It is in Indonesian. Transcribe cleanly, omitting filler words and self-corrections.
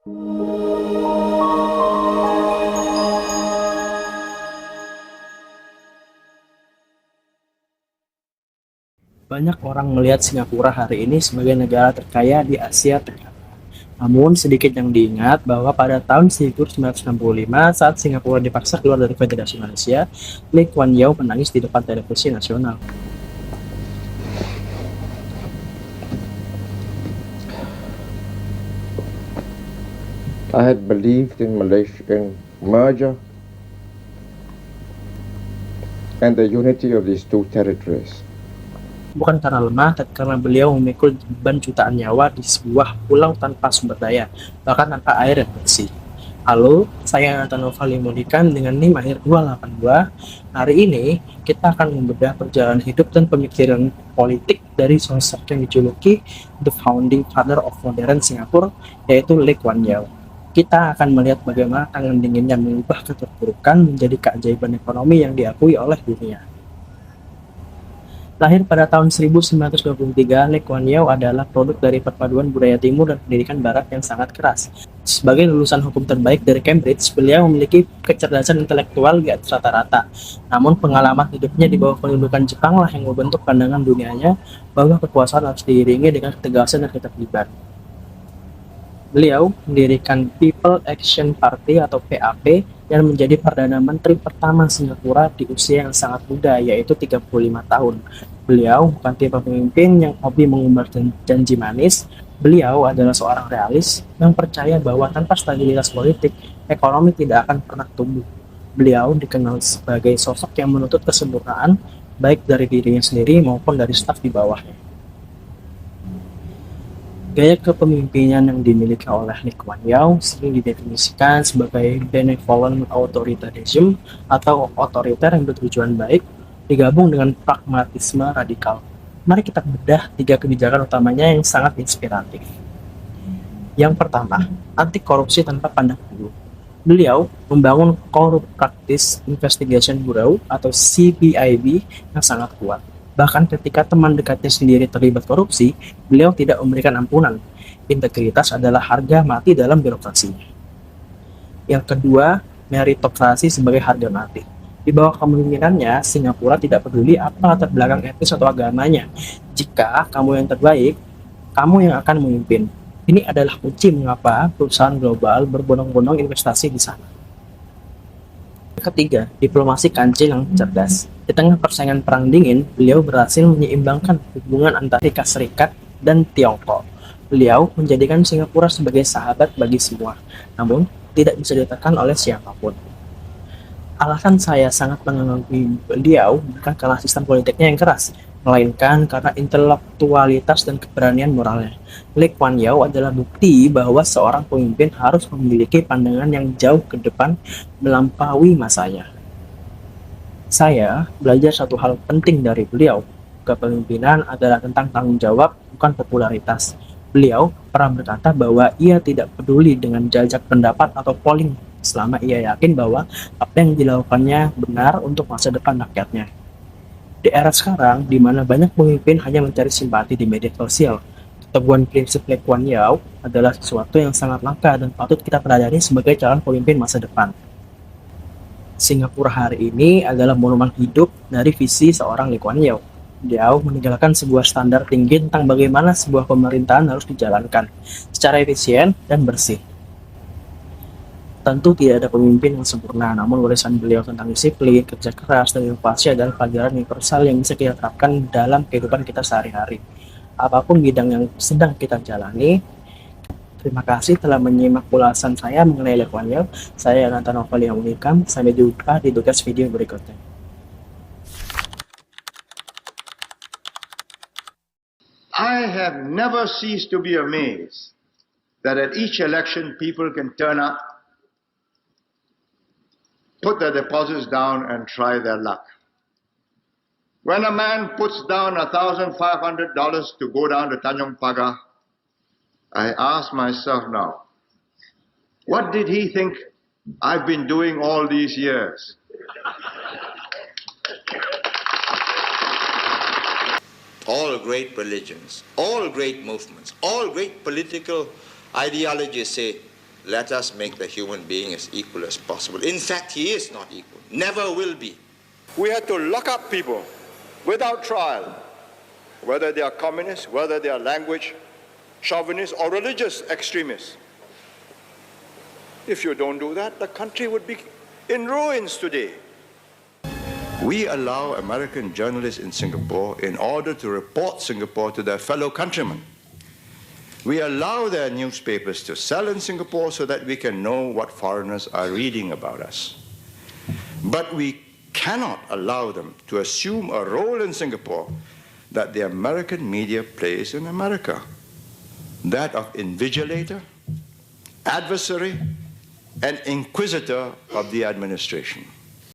Banyak orang melihat Singapura hari ini sebagai negara terkaya di Asia Tenggara. Namun sedikit yang diingat bahwa pada tahun 1965 saat Singapura dipaksa keluar dari Federasi Malaysia, Lee Kuan Yew menangis di depan televisi nasional. I had believed in Malaysian merger and the unity of these two territories. Bukan karena lemah, tapi karena beliau memikul beban jutaan nyawa di sebuah pulau tanpa sumber daya, bahkan tanpa air yang bersih. Halo, saya Nathan Novali Modikan dengan NIM akhir 282. Hari ini kita akan membedah perjalanan hidup dan pemikiran politik dari sosok yang dijuluki The Founding Father of Modern Singapore, yaitu Lee Kuan Yew. Kita akan melihat bagaimana tangan dinginnya mengubah keterpurukan menjadi keajaiban ekonomi yang diakui oleh dunia. Lahir pada tahun 1923, Lee Kuan Yew adalah produk dari perpaduan budaya timur dan pendidikan barat yang sangat keras. Sebagai lulusan hukum terbaik dari Cambridge, beliau memiliki kecerdasan intelektual di atas rata-rata. Namun pengalaman hidupnya di bawah pendudukan Jepang lah yang membentuk pandangan dunianya bahwa kekuasaan harus diiringi dengan ketegasan dan ketertiban. Beliau mendirikan People Action Party atau PAP yang menjadi Perdana Menteri pertama Singapura di usia yang sangat muda, yaitu 35 tahun. Beliau bukan tipe pemimpin yang hobi mengumbar janji manis. Beliau adalah seorang realis yang percaya bahwa tanpa stabilitas politik, ekonomi tidak akan pernah tumbuh. Beliau dikenal sebagai sosok yang menuntut kesempurnaan, baik dari dirinya sendiri maupun dari staf di bawahnya. Gaya kepemimpinan yang dimiliki oleh Lee Kuan Yew sering didefinisikan sebagai benevolent authoritarianism atau otoriter yang bertujuan baik, digabung dengan pragmatisme radikal. Mari kita bedah 3 kebijakan utamanya yang sangat inspiratif. Yang pertama, anti korupsi tanpa pandang bulu. Beliau membangun Corrupt Practice Investigation Bureau atau CPIB yang sangat kuat. Bahkan ketika teman dekatnya sendiri terlibat korupsi, beliau tidak memberikan ampunan. Integritas adalah harga mati dalam birokrasi. Yang kedua, meritokrasi sebagai harga mati. Di bawah kepemimpinannya, Singapura tidak peduli apa latar belakang etnis atau agamanya. Jika kamu yang terbaik, kamu yang akan memimpin. Ini adalah kunci mengapa perusahaan global berbondong-bondong investasi di sana. Ketiga, diplomasi kancil yang cerdas. Di tengah persaingan perang dingin, beliau berhasil menyeimbangkan hubungan antara Amerika Serikat dan Tiongkok. Beliau menjadikan Singapura sebagai sahabat bagi semua, namun tidak bisa ditekan oleh siapapun. Alasan saya sangat mengagumi beliau bukan karena sistem politiknya yang keras, melainkan karena intelektualitas dan keberanian moralnya. Lee Kuan Yew adalah bukti bahwa seorang pemimpin harus memiliki pandangan yang jauh ke depan melampaui masanya. Saya belajar satu hal penting dari beliau. Kepemimpinan adalah tentang tanggung jawab, bukan popularitas. Beliau pernah berkata bahwa ia tidak peduli dengan jajak pendapat atau polling selama ia yakin bahwa apa yang dilakukannya benar untuk masa depan rakyatnya. Di era sekarang, di mana banyak pemimpin hanya mencari simpati di media sosial, keteguhan prinsip Lee Kuan Yew adalah sesuatu yang sangat langka dan patut kita pelajari sebagai calon pemimpin masa depan. Singapura hari ini adalah monumen hidup dari visi seorang Lee Kuan Yew. Beliau meninggalkan sebuah standar tinggi tentang bagaimana sebuah pemerintahan harus dijalankan secara efisien dan bersih. Tentu tidak ada pemimpin yang sempurna, namun warisan beliau tentang disiplin, kerja keras, dan inovasi adalah pelajaran universal yang bisa kita terapkan dalam kehidupan kita sehari-hari. Apapun bidang yang sedang kita jalani, terima kasih telah menyimak ulasan saya mengenai Lee Kuan Yew. Saya Nathan Novali Modikan. Sampai jumpa di tugas video berikutnya. I have never ceased to be amazed that at each election people can turn up, put their deposits down and try their luck. When a man puts down $1,500 to go down to Tanjong Pagar, I ask myself now, what did he think I've been doing all these years? All great religions, all great movements, all great political ideologies say let us make the human being as equal as possible. In fact, he is not equal, never will be. We had to lock up people without trial, whether they are communists, whether they are language chauvinists or religious extremists. If you don't do that, the country would be in ruins today. We allow American journalists in Singapore in order to report Singapore to their fellow countrymen. We allow their newspapers to sell in Singapore so that we can know what foreigners are reading about us. But we cannot allow them to assume a role in Singapore that the American media plays in America, that of invigilator, adversary, and inquisitor of the administration.